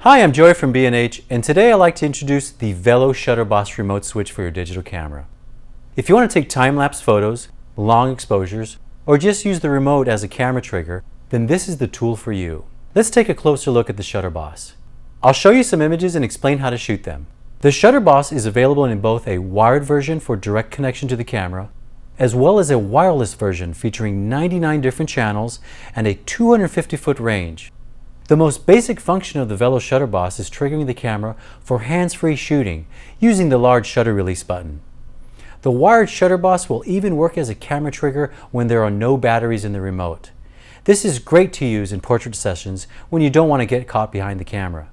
Hi, I'm Joey from B&H, and today I'd like to introduce the Vello ShutterBoss remote switch for your digital camera. If you want to take time-lapse photos, long exposures, or just use the remote as a camera trigger, then this is the tool for you. Let's take a closer look at the ShutterBoss. I'll show you some images and explain how to shoot them. The ShutterBoss is available in both a wired version for direct connection to the camera, as well as a wireless version featuring 99 different channels and a 250-foot range. The most basic function of the Vello ShutterBoss is triggering the camera for hands-free shooting using the large shutter release button. The wired ShutterBoss will even work as a camera trigger when there are no batteries in the remote. This is great to use in portrait sessions when you don't want to get caught behind the camera.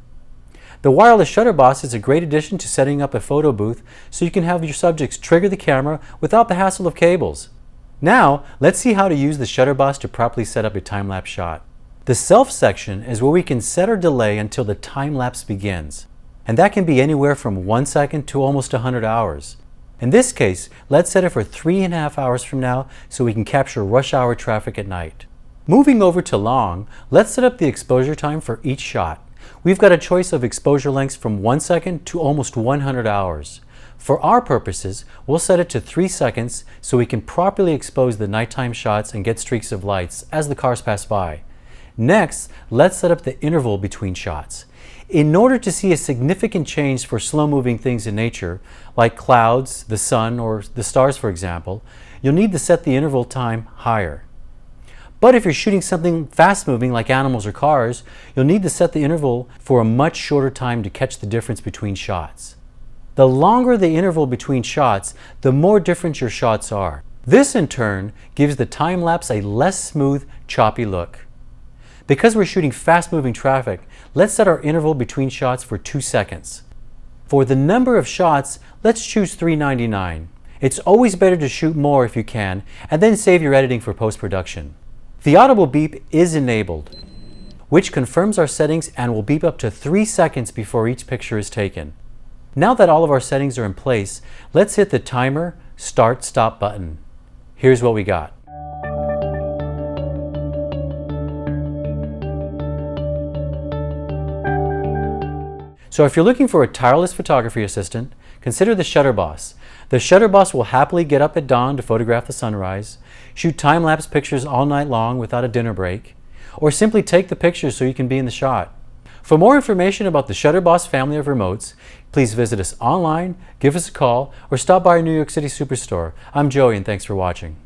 The wireless ShutterBoss is a great addition to setting up a photo booth so you can have your subjects trigger the camera without the hassle of cables. Now, let's see how to use the ShutterBoss to properly set up a time-lapse shot. The self section is where we can set or delay until the time-lapse begins. And that can be anywhere from 1 second to almost 100 hours. In this case, let's set it for 3.5 hours from now so we can capture rush hour traffic at night. Moving over to long, let's set up the exposure time for each shot. We've got a choice of exposure lengths from 1 second to almost 100 hours. For our purposes, we'll set it to 3 seconds so we can properly expose the nighttime shots and get streaks of lights as the cars pass by. Next, let's set up the interval between shots. In order to see a significant change for slow-moving things in nature, like clouds, the sun, or the stars for example, you'll need to set the interval time higher. But if you're shooting something fast-moving like animals or cars, you'll need to set the interval for a much shorter time to catch the difference between shots. The longer the interval between shots, the more different your shots are. This in turn gives the time-lapse a less smooth, choppy look. Because we're shooting fast-moving traffic, let's set our interval between shots for 2 seconds. For the number of shots, let's choose 399. It's always better to shoot more if you can, and then save your editing for post-production. The audible beep is enabled, which confirms our settings and will beep up to 3 seconds before each picture is taken. Now that all of our settings are in place, let's hit the timer start-stop button. Here's what we got. So if you're looking for a tireless photography assistant, consider the ShutterBoss. The ShutterBoss will happily get up at dawn to photograph the sunrise, shoot time-lapse pictures all night long without a dinner break, or simply take the pictures so you can be in the shot. For more information about the ShutterBoss family of remotes, please visit us online, give us a call, or stop by our New York City Superstore. I'm Joey and thanks for watching.